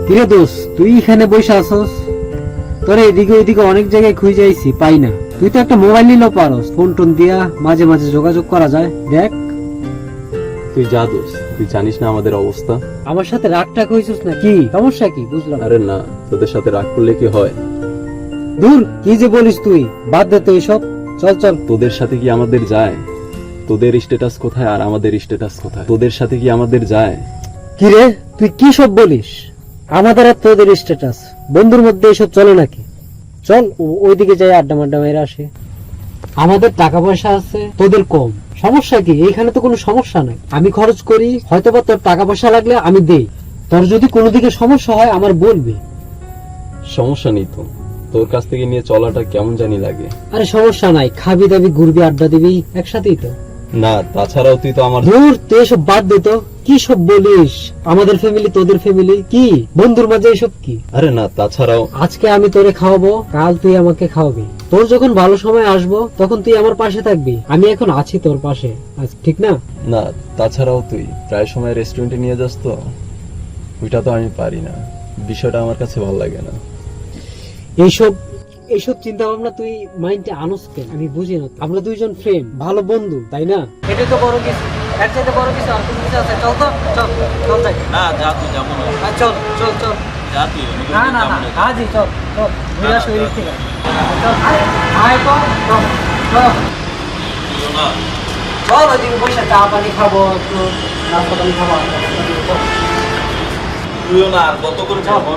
কিরে দোস্ত, তুই এখানে বসে আছস? তোরে এদিকে ওইদিকে অনেক জায়গায় খুঁজে আইছি, পাই না। তুই তো একটা মোবাইল নিলেও পারস, ফোন টোন দিয়া মাঝে মাঝে যোগাযোগ করা যায়। দেখ, তুই যা দোষ, তুই জানিস না আমাদের অবস্থা। আমার সাথে রাগটা কইছিস না, কি সমস্যা কি বুঝলাম না। আরে না, তোদের সাথে রাগ করলে কি হয়? দূর, কি যে বলিস তুই, বাদ দে তো এসব। চল চল। তোদের সাথে কি আমাদের যায়? তোদের স্ট্যাটাস কোথায় আর আমাদের স্ট্যাটাস কোথায়? তোদের সাথে কি আমাদের যায়? কি রে, তুই কি সব বলিস? আমাদের আর তোদের স্ট্যাটাস, বন্ধুর মধ্যে এসব চলে নাকি? চল ওইদিকে যাই, আড্ডা মাড্ডা মেরে আসে। আমাদের টাকা পয়সা আছে, তোদের কম, সমস্যা কি? এইখানে তো কোনো সমস্যা নাই, আমি খরচ করি, হয়তোবা তোর টাকা পয়সা লাগলে আমি দেই। তোর যদি কোনো দিকে সমস্যা হয় আমার বলবি। সমস্যা নেই তো, তোর কাছ থেকে নিয়ে চলাটা কেমন জানি লাগে। আরে সমস্যা নাই, খাবি দাবি ঘুরবি আড্ডা দিবি একসাথেই তো। না, তাছাড়াও তুই তো আমার। দূর, তুই এসব বাদ দে তো, কি সব বলিস? আমাদের ফ্যামিলি তোদের ফ্যামিলি, কি বন্ধুর মাঝে এসব কি? আরে না, তাছাড়াও আজকে আমি তোরে খাওয়াবো, কাল তুই আমাকে খাওয়াবি। তোর যখন ভালো সময় আসবো তখন তুই আমার পাশে থাকবি, আমি এখন আছি তোর পাশে, ঠিক না? না, তাছাড়াও তুই প্রায় সময় রেস্টুরেন্টে নিয়ে যাস তো, ওইটা তো আমি পারি না। বিষয়টা আমার কাছে ভালো লাগে না। এইসব এইসব চিন্তা ভাবনা তুই মাইন্ডে আনস কেন? আমি বুঝি না। আমরা দুইজন ফ্রেন্ড, ভালো বন্ধু, তাই না? এটা তো বড় কিছু, এর চাইতে বড় কিছু আর কোনো কিছু আছে? চল তো, চল চল যাই। না যা তুই যাবো না। চল চল চল। যা তুই না না না, আজই চল চল, ঘুরে আসো এদিক থেকে। চল আয় তো, চল চল না চল, ওইদিকে বসে চা পানি খাবো, একটু নাস্তা পানি খাবো। তুইও না, আর কত করে যাবো?